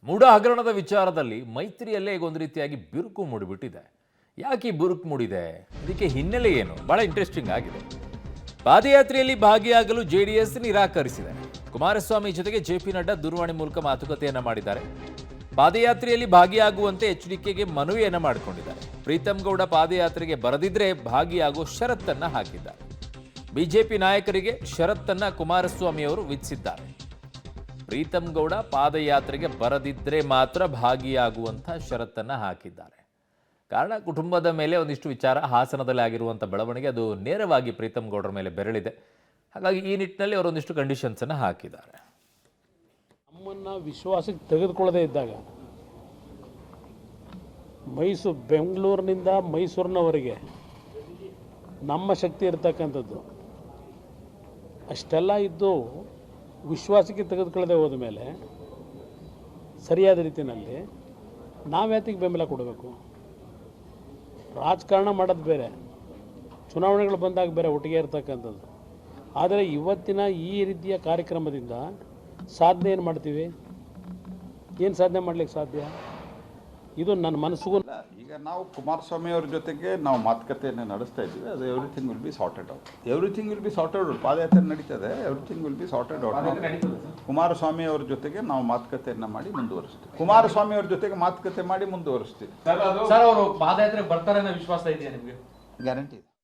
ಮೂಡ ಹಗರಣದ ವಿಚಾರದಲ್ಲಿ ಮೈತ್ರಿಯಲ್ಲೇ ಈಗ ಒಂದು ರೀತಿಯಾಗಿ ಬಿರುಕು ಮೂಡಿಬಿಟ್ಟಿದೆ. ಯಾಕೆ ಈ ಬಿರುಕು ಮೂಡಿದೆ, ಇದಕ್ಕೆ ಹಿನ್ನೆಲೆ ಏನು, ಬಹಳ ಇಂಟ್ರೆಸ್ಟಿಂಗ್ ಆಗಿದೆ. ಪಾದಯಾತ್ರೆಯಲ್ಲಿ ಭಾಗಿಯಾಗಲು ಜೆಡಿಎಸ್ ನಿರಾಕರಿಸಿದೆ. ಕುಮಾರಸ್ವಾಮಿ ಜೊತೆಗೆ ಜೆಪಿ ನಡ್ಡಾ ದೂರವಾಣಿ ಮೂಲಕ ಮಾತುಕತೆಯನ್ನ ಮಾಡಿದ್ದಾರೆ. ಪಾದಯಾತ್ರೆಯಲ್ಲಿ ಭಾಗಿಯಾಗುವಂತೆ ಎಚ್ಡಿಕೆಗೆ ಮನವಿಯನ್ನ ಮಾಡಿಕೊಂಡಿದ್ದಾರೆ. ಪ್ರೀತಂ ಗೌಡ ಪಾದಯಾತ್ರೆಗೆ ಬರದಿದ್ರೆ ಭಾಗಿಯಾಗುವ ಷರತ್ತನ್ನ ಹಾಕಿದ್ದಾರೆ. ಬಿಜೆಪಿ ನಾಯಕರಿಗೆ ಷರತ್ತನ್ನ ಕುಮಾರಸ್ವಾಮಿ ಅವರು ವಿಧಿಸಿದ್ದಾರೆ. ಪ್ರೀತಂ ಗೌಡ ಪಾದಯಾತ್ರೆಗೆ ಬರದಿದ್ರೆ ಮಾತ್ರ ಭಾಗಿಯಾಗುವಂಥ ಷರತ್ತನ್ನ ಹಾಕಿದ್ದಾರೆ. ಕಾರಣ ಕುಟುಂಬದ ಮೇಲೆ ಒಂದಿಷ್ಟು ವಿಚಾರ, ಹಾಸನದಲ್ಲಿ ಆಗಿರುವಂಥ ಬೆಳವಣಿಗೆ ಅದು ನೇರವಾಗಿ ಪ್ರೀತಂ ಗೌಡರ ಮೇಲೆ ಬೆರಳಿದೆ. ಹಾಗಾಗಿ ಈ ನಿಟ್ಟಿನಲ್ಲಿ ಅವರೊಂದಿಷ್ಟು ಕಂಡೀಷನ್ಸ್ ಅನ್ನು ಹಾಕಿದ್ದಾರೆ. ನಮ್ಮನ್ನು ವಿಶ್ವಾಸಕ್ಕೆ ತೆಗೆದುಕೊಳ್ಳದೇ ಇದ್ದಾಗ ಬೆಂಗಳೂರಿನಿಂದ ಮೈಸೂರಿನವರೆಗೆ ನಮ್ಮ ಶಕ್ತಿ ಇರತಕ್ಕಂಥದ್ದು ಅಷ್ಟೆಲ್ಲ ಇದ್ದು ವಿಶ್ವಾಸಕ್ಕೆ ತೆಗೆದುಕೊಳ್ಳದೆ ಹೋದ ಮೇಲೆ ಸರಿಯಾದ ರೀತಿಯಲ್ಲಿ ನಾವ್ಯಾತಿಗೆ ಬೆಂಬಲ ಕೊಡಬೇಕು? ರಾಜಕಾರಣ ಮಾಡೋದು ಬೇರೆ, ಚುನಾವಣೆಗಳು ಬಂದಾಗ ಬೇರೆ ಒಟ್ಟಿಗೆ ಇರ್ತಕ್ಕಂಥದ್ದು. ಆದರೆ ಇವತ್ತಿನ ಈ ರೀತಿಯ ಕಾರ್ಯಕ್ರಮದಿಂದ ಸಾಧನೆ ಏನು ಮಾಡ್ತೀವಿ? ಏನು ಸಾಧನೆ ಮಾಡಲಿಕ್ಕೆ ಸಾಧ್ಯ? ಇದು ನನ್ನ ಮನಸ್ಸಿಗೂ ಈಗ ನಾವು ಕುಮಾರಸ್ವಾಮಿ ಅವ್ರ ಜೊತೆಗೆ ನಾವು ಮಾತುಕತೆಯನ್ನು ನಡೆಸ್ತಾ ಇದ್ದೀವಿ. ಅದು everything will be sorted out. Everything will be sorted out. ಪಾದಯಾತ್ರೆ ನಡೀತದೆ, everything will be sorted out. Kumaraswamy ಅವ್ರ ಜೊತೆಗೆ ನಾವು ಮಾತುಕತೆಯನ್ನು ಮಾಡಿ ಮುಂದುವರಿಸ್ತೀವಿ. ಕುಮಾರಸ್ವಾಮಿ ಅವ್ರ ಜೊತೆಗೆ ಮಾತುಕತೆ ಮಾಡಿ ಮುಂದುವರಿಸ್ತೀವಿ. ಸರ್ ಅವರು ಪಾದಯಾತ್ರೆ ಬರ್ತಾರೆ ಅನ್ನೋ ವಿಶ್ವಾಸ ಇದೆಯಾ ನಿಮಗೆ? ಗ್ಯಾರಂಟಿ.